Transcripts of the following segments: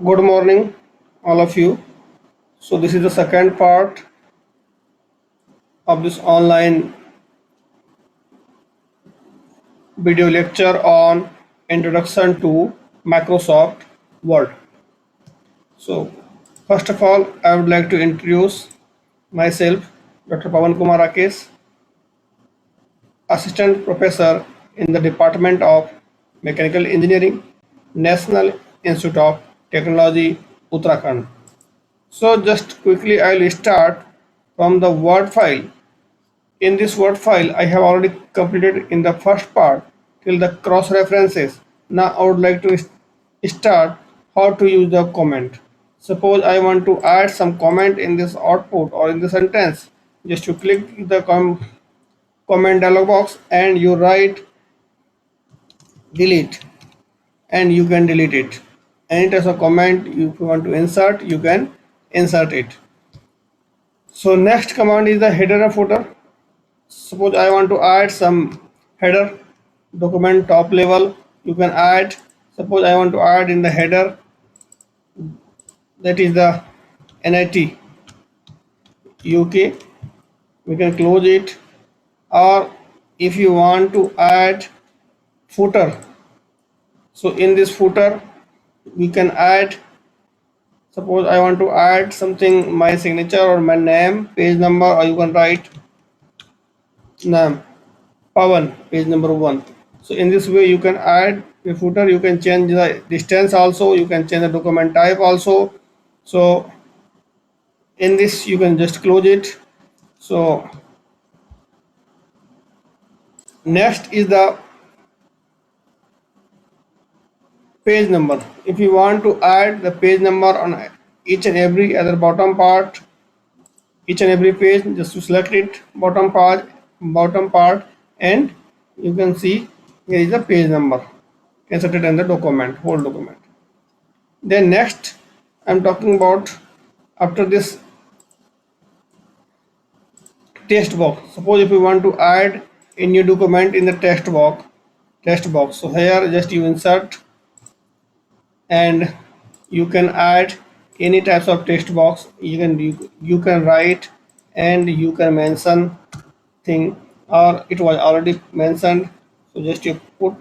Good morning, all of you. So, this is the second part of this online video lecture on Introduction to Microsoft Word. So, first of all, I would like to introduce myself, Dr. Pawan Kumar Rakesh, Assistant Professor in the Department of Mechanical Engineering, National Institute of Technology, Uttarakhand. So, just quickly, I will start from the Word file. In this Word file, I have already completed in the first part till the cross references. Now I would like to start how to use the comment. Suppose I want to add some comment in this output or in the sentence. Just you click the comment dialog box and you write delete and you can delete it. Any type of comment if you want to insert, you can insert it. So next command is the header and footer. Suppose I want to add some header document top level, you can add. Suppose I want to add in the header, that is the NIT UK, we can close it. Or if you want to add footer, so in this footer we can add. Suppose I want to add something, my signature or my name, page number, or you can write name Pawan, page number 1. So in this way you can add a footer, you can change the distance also, you can change the document type also. So in this you can just close it. So next is the page number. If you want to add the page number on each and every other bottom part, each and every page, just to select it, bottom part, and you can see here is the page number inserted in the document, whole document. Then next I'm talking about, after this, text box. Suppose if you want to add a new document in the text box, so here just you insert and you can add any types of text box. You can write and you can mention thing, or it was already mentioned, so just you put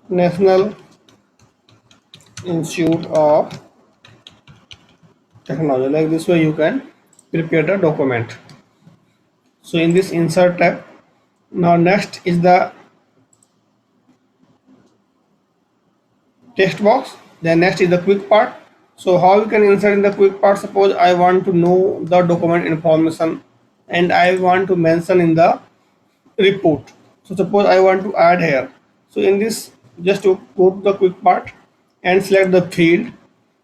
National Institute of Technology. Like this way you can prepare the document. So in this insert tab, now next is the text box. Then next is the quick part. So how you can insert in the quick part? Suppose I want to know the document information and I want to mention in the report. So suppose I want to add here. So in this, just to go to the quick part and select the field.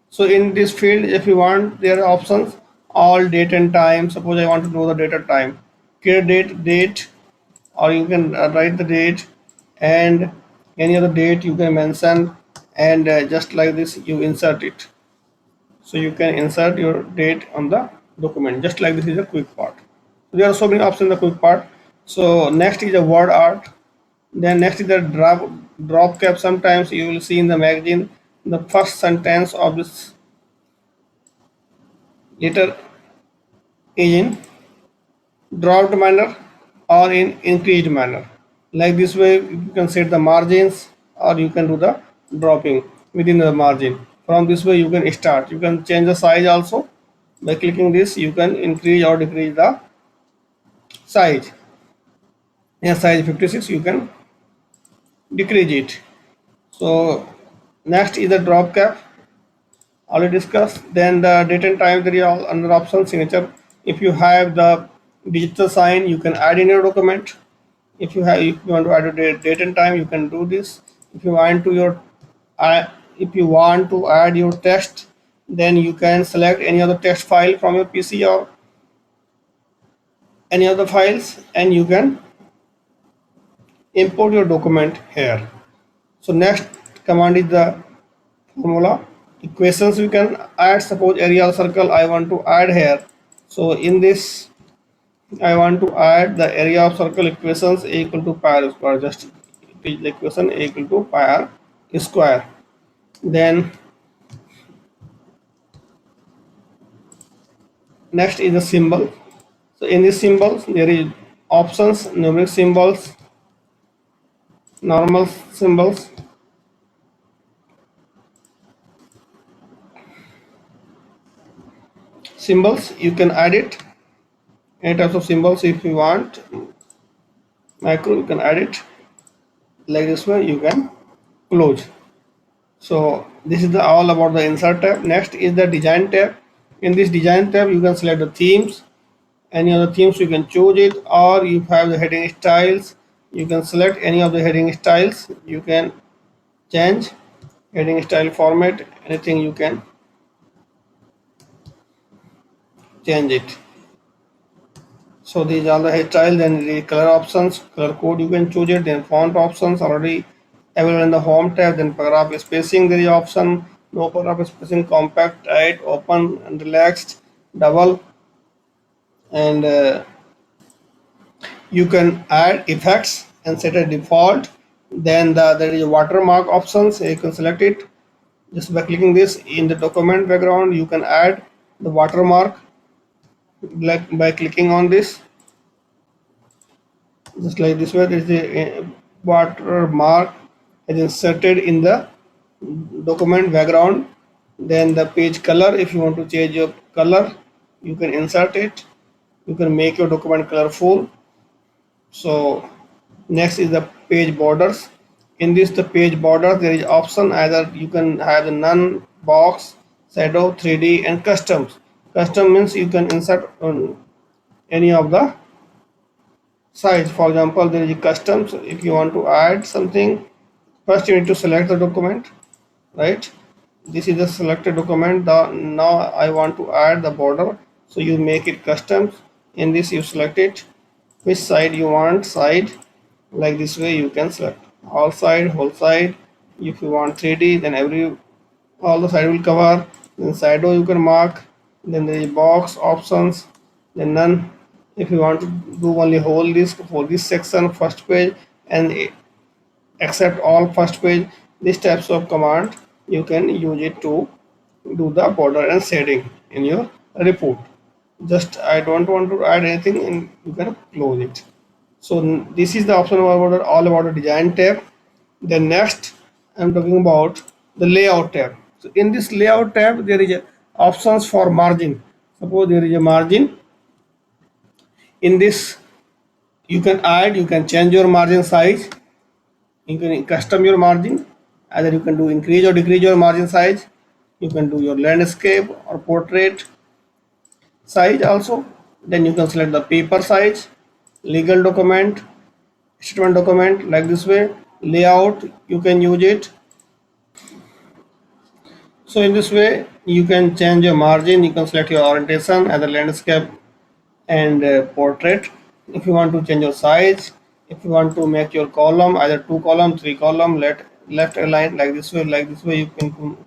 So in this field, if you want, there are options, all date and time. Suppose I want to know the date and time, create date, or you can write the date and any other date you can mention, and just like this you insert it. So you can insert your date on the document, just like this is a quick part. There are so many options in the quick part. So next is the word art. Then next is the drop cap. Sometimes you will see in the magazine the first sentence of this letter is in dropped manner or in increased manner. Like this way you can set the margins or you can do the dropping within the margin. From this way you can start. You can change the size also. By clicking this you can increase or decrease the size. In size 56 you can decrease it. So next is the drop cap, already discussed. Then the date and time, there is all another option, signature. If you have the digital sign, you can add in your document. If you want to add a date and time, you can do this. If you want to your if you want to add your text, then you can select any other text file from your PC or any other files, and you can import your document here. So next command is the formula equations. We can add, suppose area circle I want to add here. So in this I want to add the area of circle equations a equal to pi r square. Just teach the equation a equal to pi r square. Then next is the symbol. So in these symbols there is options, numeric symbols, normal symbols. Symbols you can add it. Any types of symbols if you want. Macro you can add it. Like this way you can close. So this is the all about the insert tab. Next is the design tab. In this design tab you can select the themes. Any other themes you can choose it, or you have the heading styles, you can select any of the heading styles. You can change heading style format, anything you can change it. So these are the hairstyle. Then the color options, color code you can choose it. Then font options already available in the home tab. Then paragraph spacing, there is option, no paragraph spacing, compact, tight, open and relaxed, double. And you can add effects and set a default. Then there is watermark options, you can select it just by clicking this. In the document background you can add the watermark like by clicking on this, just like this way. There is a watermark is inserted in the document background. Then the page color, if you want to change your color you can insert it, you can make your document colorful. So next is the page borders. In this the page border there is option, either you can have the none, box, shadow, 3D and customs. Custom means you can insert on any of the size. For example, there is customs. If you want to add something, first you need to select the document, right? This is the selected document. Now I want to add the border, so you make it customs. In this you select it, which side you want, side, like this way you can select all side, whole side. If you want 3D, then all the side will cover. Then shadow you can mark. Then there is box options, then none. If you want to do only whole list for this section, first page, and accept all first page, these types of command you can use it to do the border and shading in your report. Just I don't want to add anything and you can close it. So this is the option about all about the design tab. Then next I'm talking about the layout tab. So in this layout tab there is a options for margin. Suppose there is a margin. In this you can add, you can change your margin size, you can custom your margin, either you can do increase or decrease your margin size. You can do your landscape or portrait size also. Then you can select the paper size, legal document, statement document, like this way. Layout you can use it. So in this way you can change your margin, you can select your orientation, either landscape and portrait. If you want to change your size, if you want to make your column either 2 column, 3 column, left align, like this way, you can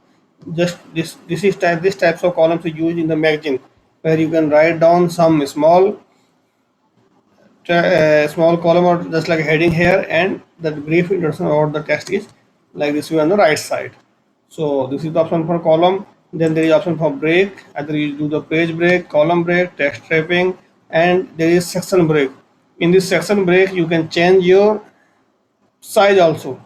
just this types of columns are used in the magazine, where you can write down some small column or just like a heading here, and the brief introduction about the text is like this way on the right side. So this is the option for column. Then there is option for break, either you do the page break, column break, text wrapping, and there is section break. In this section break you can change your size also.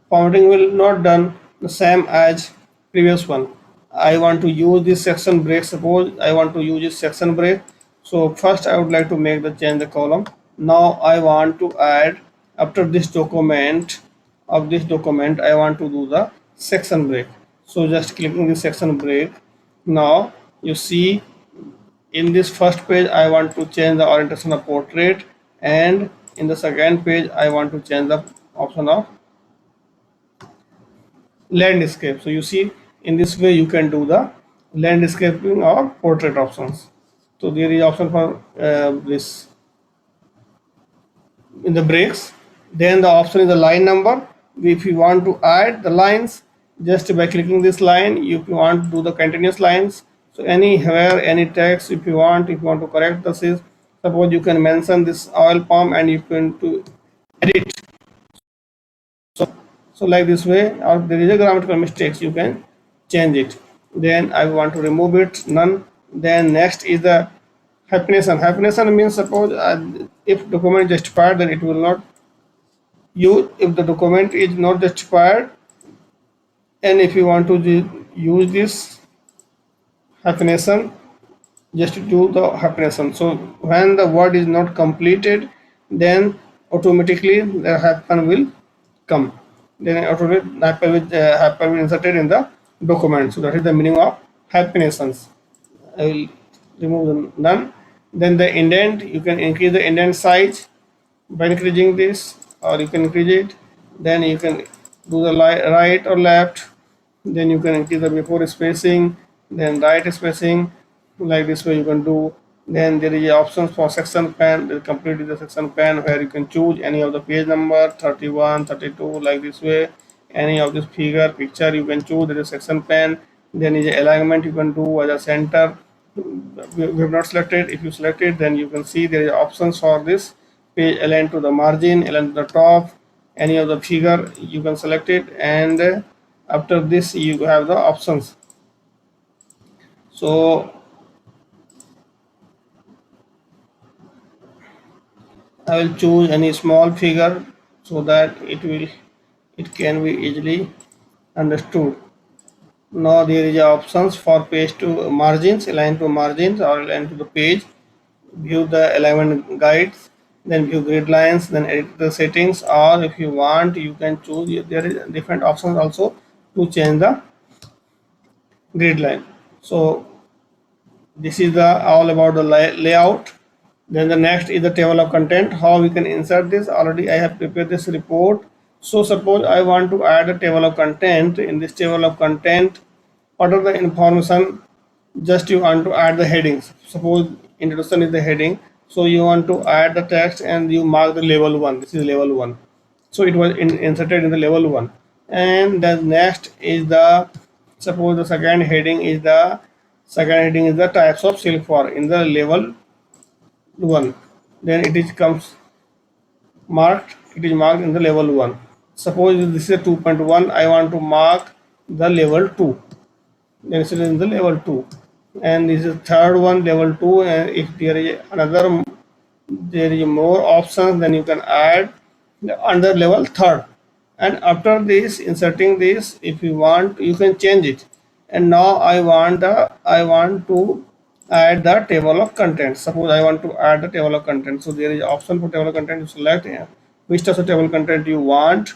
Formatting will not done the same as previous one. I want to use this section break. Suppose I want to use this section break. So first I would like to make the change the column. Now I want to add, after this document, of this document I want to do the section break. So just clicking the section break. Now you see in this first page I want to change the orientation of portrait, and in the second page I want to change the option of landscape. So you see in this way you can do the landscaping or portrait options. So there is option for this in the breaks. Then the option is the line number. If you want to add the lines, just by clicking this line, if you want to do the continuous lines, So anywhere, any text, if you want to correct this is, suppose you can mention this oil palm and you can to edit. So like this way, or there is a grammatical mistakes, you can change it. Then I want to remove it, none. Then next is the hyphenation. Hyphenation means suppose if document justified, then it will not use. If the document is not justified, and if you want to use this hyphenation, just to do the hyphenation. So when the word is not completed, then automatically the hyphen will come. Then automatically hyphen will inserted in the document. So that is the meaning of hyphenations. I will remove the none. Then the indent, you can increase the indent size by increasing this, or you can increase it. Then you can do the right or left. Then you can increase the before spacing, then right spacing. Like this way you can do. Then there is options for section pen. There complete the section pen where you can choose any of the page number 31, 32, like this way. Any of this picture you can choose. There is section pen. Then is alignment you can do as a center. We have not selected. If you select it, then you can see there is options for this page, align to the margin, align to the top, any of the figure you can select it, and after this you have the options. So I will choose any small figure so that it can be easily understood. Now there is options for page to margins, align to margins or align to the page, view the alignment guides, then view grid lines, then edit the settings, or if you want you can choose, there is different options also to change the grid line. So this is the all about the layout. Then the next is the table of content. How we can insert this? Already I have prepared this report. So suppose I want to add a table of content. In this table of content, what are the information? Just you want to add the headings. Suppose introduction is the heading, so you want to add the text and you mark the level 1. This is level 1, so it was inserted in the level 1. And the next is the, suppose the second heading is the types of silk for in the level 1. Then it is marked in the level 1. Suppose this is a 2.1, I want to mark the level 2, then it is in the level 2. And this is third one, level 2. And if there is another, there is more options, then you can add under level third. And after this, inserting this, if you want you can change it. And now I want to add the table of contents. Suppose I want to add the table of content, so there is option for table of content. You select which type of table content you want,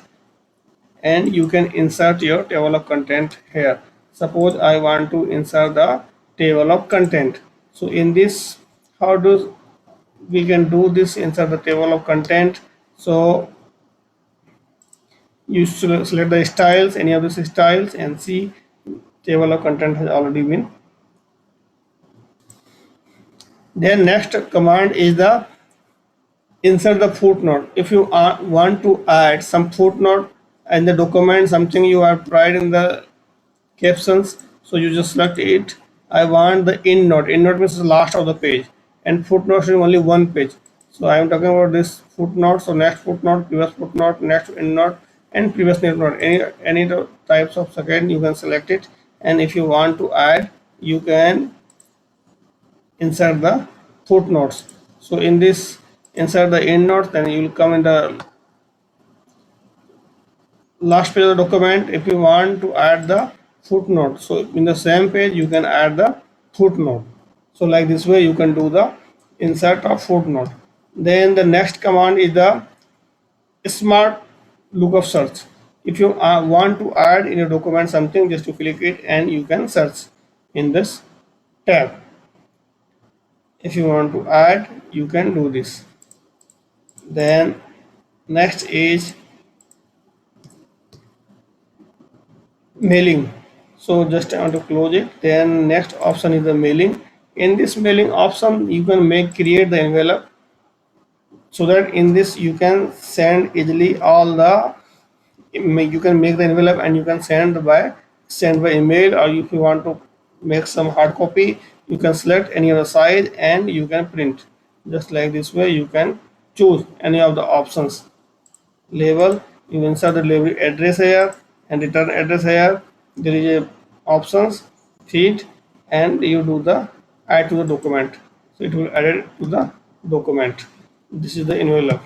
and you can insert your table of content here. Suppose I want to insert the table of content. So in this, how do we can do this? Insert the table of content. So you select the styles, any of these styles, and see table of content has already been. Then next command is the insert the footnote. If you want to add some footnote in the document, something you have tried in the captions, so you just select it. I want the end note. End note means the last of the page, and footnote is only one page. So I am talking about this footnote. So next footnote, previous footnote, next end note, and previous end note. Any types of second you can select it, and if you want to add, you can insert the footnotes. So in this, insert the end note, then you will come in the last page of the document. If you want to add the footnote, so in the same page you can add the footnote. So like this way you can do the insert of footnote. Then the next command is the smart lookup search. If you want to add in a document something, just to click it and you can search in this tab. If you want to add, you can do this. Then next is mailing. So just I want to close it. Then next option is the mailing. In this mailing option, you can create the envelope, so that in this you can send easily all the, you can make the envelope and you can send by email, or if you want to make some hard copy, you can select any other size and you can print. Just like this way you can choose any of the options. Label, you insert the delivery address here and return address here. There is a options, feed, and you do the add to the document. So it will add it to the document. This is the envelope.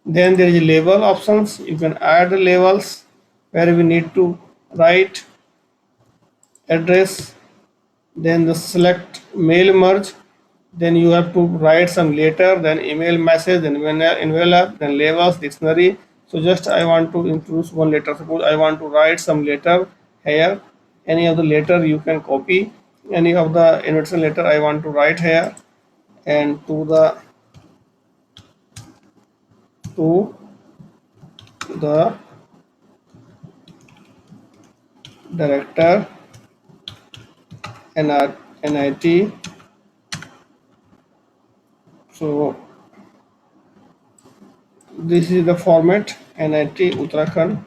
Then there is label options. You can add the labels where we need to write address. Then the select mail merge. Then you have to write some letter, then email message, then envelope, then labels, dictionary. So just I want to introduce one letter. Suppose I want to write some letter here. Any of the letter you can copy. Any of the invitation letter I want to write here, and to the director NIT. So this is the format, NIT Uttarakhand.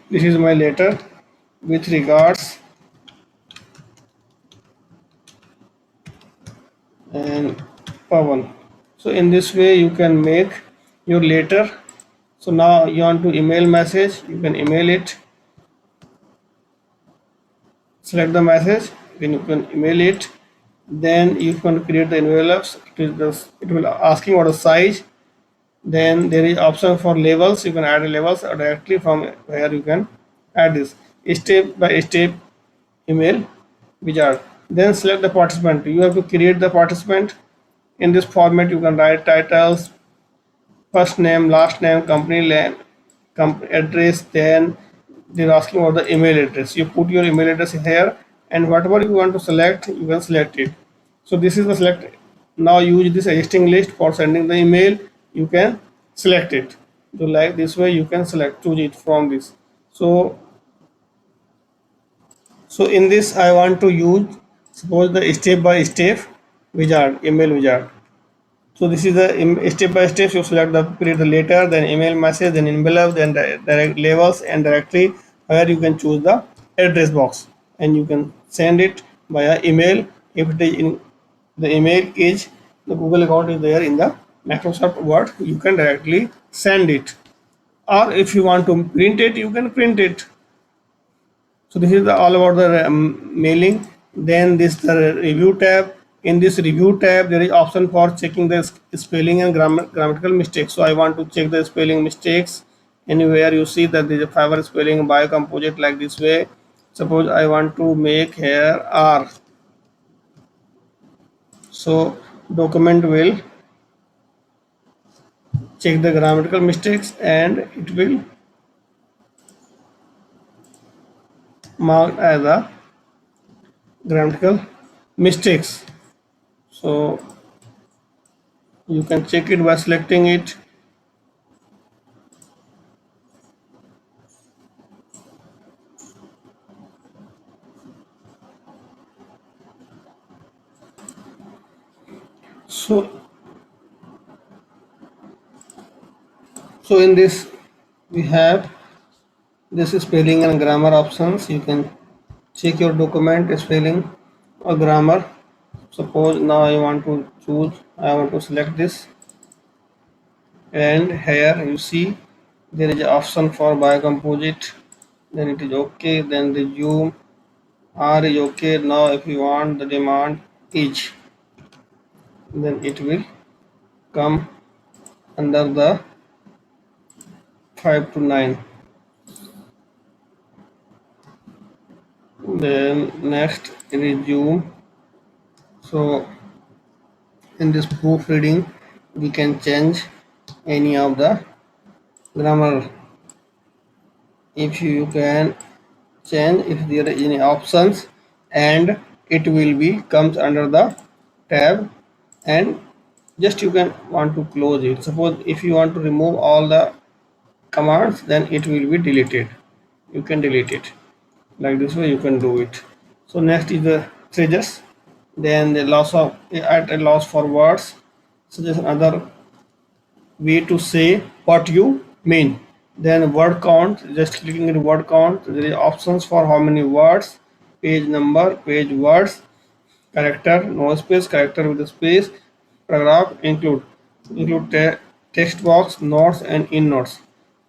This is my letter with regards, and Pawan. So in this way you can make your letter. So now you want to email message, you can email it, select the message, then you can email it. Then you can create the envelopes. It will asking what a size. Then there is option for labels. You can add labels directly from where you can add this step by step email wizard. Then select the participant. You have to create the participant. In this format you can write titles, first name, last name, company name, address. Then they're asking about the email address. You put your email address here, and whatever you want to select you can select it. So this is the select. Now use this existing list for sending the email. You can select it. So like this way you can choose it from this. So in this I want to use, suppose, the step by step wizard, email wizard. So this is the step by step. You select the create the letter, then email message, then envelope, then direct labels and directory, where you can choose the address box, and you can send it via email. If it is in the email is the Google account is there in the Microsoft Word, you can directly send it. Or if you want to print it, you can print it. So this is all about the mailing. Then this the review tab. In this review tab there is option for checking the spelling and grammatical mistakes. So I want to check the spelling mistakes. Anywhere you see that there is a fiber spelling biocomposite like this way. Suppose I want to make here R. So document will check the grammatical mistakes and it will mark as a grammatical mistakes. So you can check it by selecting it. So in this we have this spelling and grammar options. You can check your document spelling or grammar. Suppose now I want to choose, I want to select this, and here you see there is an option for biocomposite. Then it is okay. Then the zoom R is okay. Now if you want the demand each, then it will come under the 5 to 9. Then next resume. So in this proofreading we can change any of the grammar. If you can change if there is any options, and it will be comes under the tab, and just you can want to close it. Suppose if you want to remove all the commands, then it will be deleted. You can delete it like this way. You can do it. So next is the treasures. Then the loss of at a loss for words. So there's another way to say what you mean. Then word count, just clicking in word count, there is options for how many words, page number, page words, character, no space, character with a space, paragraph, include text box, notes and in notes.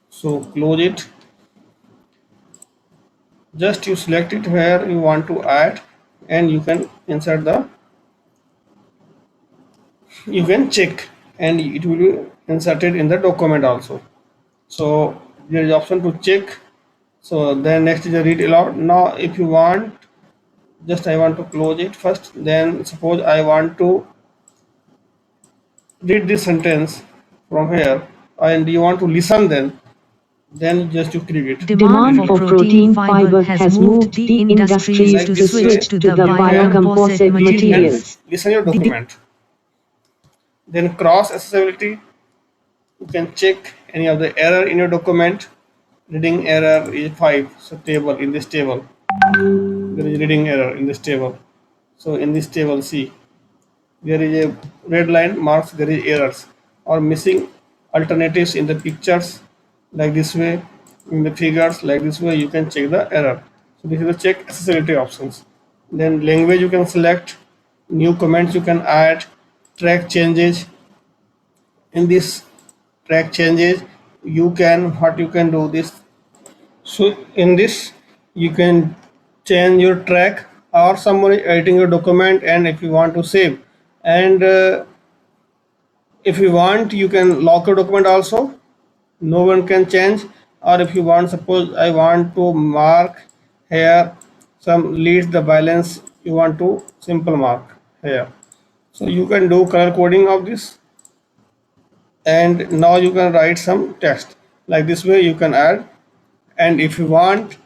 So close it. Just you select it where you want to add, and you can insert the, you can check, and it will be inserted in the document also. So there is option to check. So then next is a read aloud. Now if you want, just I want to close it first, then suppose I want to read this sentence from here and you want to listen, then just you click it. Demand for protein fiber has moved the industries Like to this way, switch to the you can biocomposite read and materials. listen your document. Then cross accessibility, you can check any of the error in your document. Reading error is 5, so table, in this table there is reading error in this table. So in this table, see, there is a red line marks there is errors or missing alternatives in the pictures, like this way, in the figures, like this way you can check the error. So this is the check accessibility options. Then language you can select, new comments you can add, track changes. In this track changes, you can, what you can do this, so in this you can change your track, or someone is editing your document and if you want to save, and if you want you can lock your document also, no one can change. Or if you want, suppose I want to mark here some leads the balance, you want to simple mark here, so you can do color coding of this, and now you can write some text, like this way you can add. And if you want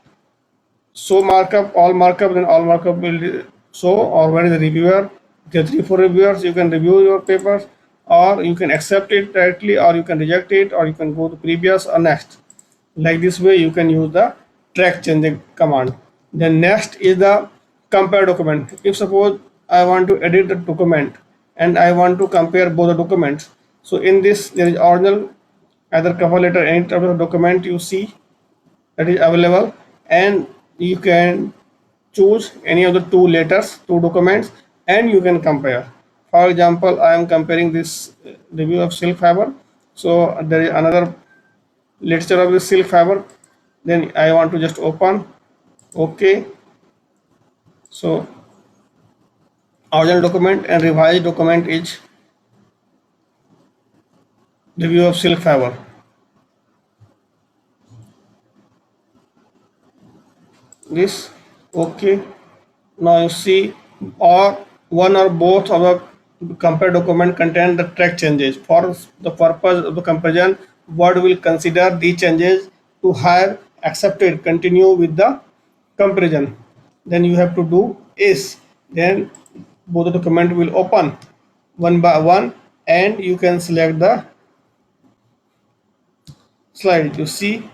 show markup, all markup, then all markup will show, or when the reviewer, the 3 4 reviewers, you can review your papers, or you can accept it directly, or you can reject it, or you can go to previous or next. Like this way you can use the track changing command. Then next is the compare document. If suppose I want to edit the document and I want to compare both the documents, so in this there is original, either cover letter, any type of document you see that is available, and you can choose any of the two letters, two documents, and you can compare. For example, I am comparing this review of silk fiber, so there is another literature of the silk fiber, then I want to just open. Okay, so original document and revised document is review of silk fiber. This, okay, now you see, or one or both of the compare document contain the track changes. For the purpose of the comparison, Word will consider the changes to have accepted, continue with the comparison. Then you have to do is, then both the document will open one by one, and you can select the slide. You see,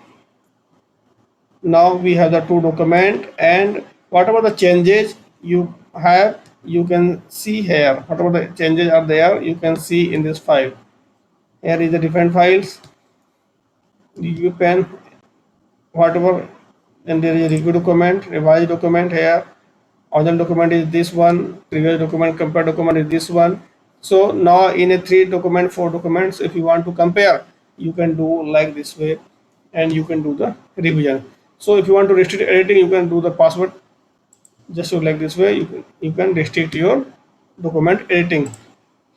now we have the two document, and whatever the changes you have, you can see here, whatever the changes are there, you can see in this file. Here is the different files, review pen, whatever, and there is a review document, revised document here, original document is this one, previous document, compare document is this one. So now in a 3 document, 4 documents, if you want to compare, you can do like this way, and you can do the revision. So if you want to restrict editing, you can do the password, just so like this way you can restrict your document editing.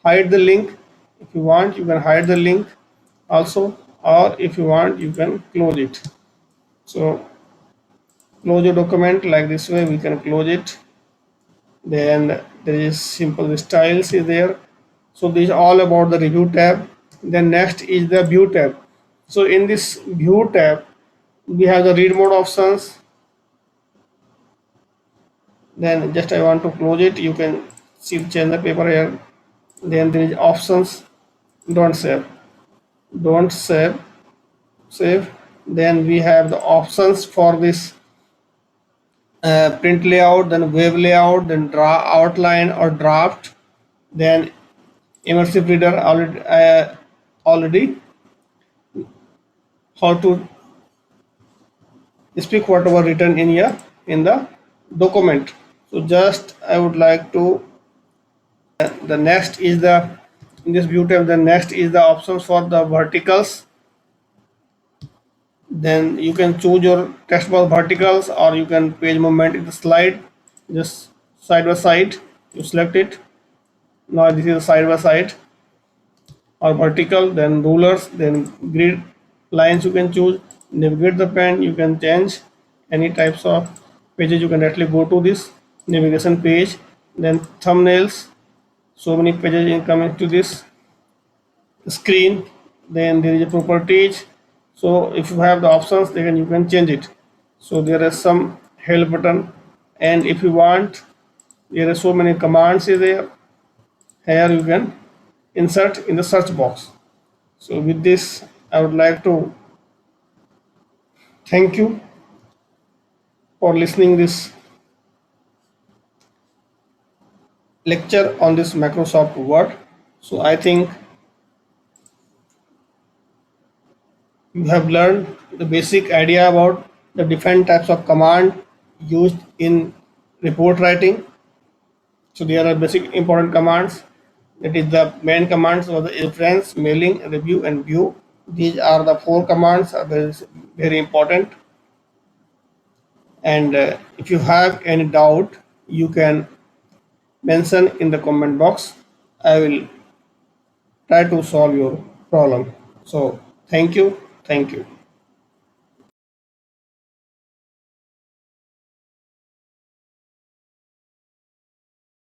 Hide the link, if you want you can hide the link also, or if you want you can close it. So close your document, like this way we can close it. Then there is simple styles is there. So this is all about the review tab. Then next is the view tab. So in this view tab we have the read mode options. Then just I want to close it, you can see change the paper here. Then there is options, don't save, don't save. Then we have the options for this print layout, then wave layout, then draw outline or draft, then immersive reader, already how to speak whatever written in the document. So just I would like to the next is the in this view tab, the next is the options for the verticals. Then you can choose your text box verticals, or you can page movement in the slide, just side by side. You select it. Now this is side by side or vertical. Then rulers, then grid lines you can choose. Navigate the pen, you can change any types of pages. You can directly go to this navigation page. Then thumbnails, so many pages in coming to this screen. Then there is a properties, so if you have the options, then you can change it. So there is some help button, and if you want, there are so many commands is there. Here you can insert in the search box. So with this I would like to thank you for listening this lecture on this Microsoft Word. So I think you have learned the basic idea about the different types of command used in report writing. So there are basic important commands. That is the main commands for the reference, mailing, review, and view. These are the four commands are very important. And if you have any doubt, you can mention in the comment box. I will try to solve your problem. So thank you. Thank you.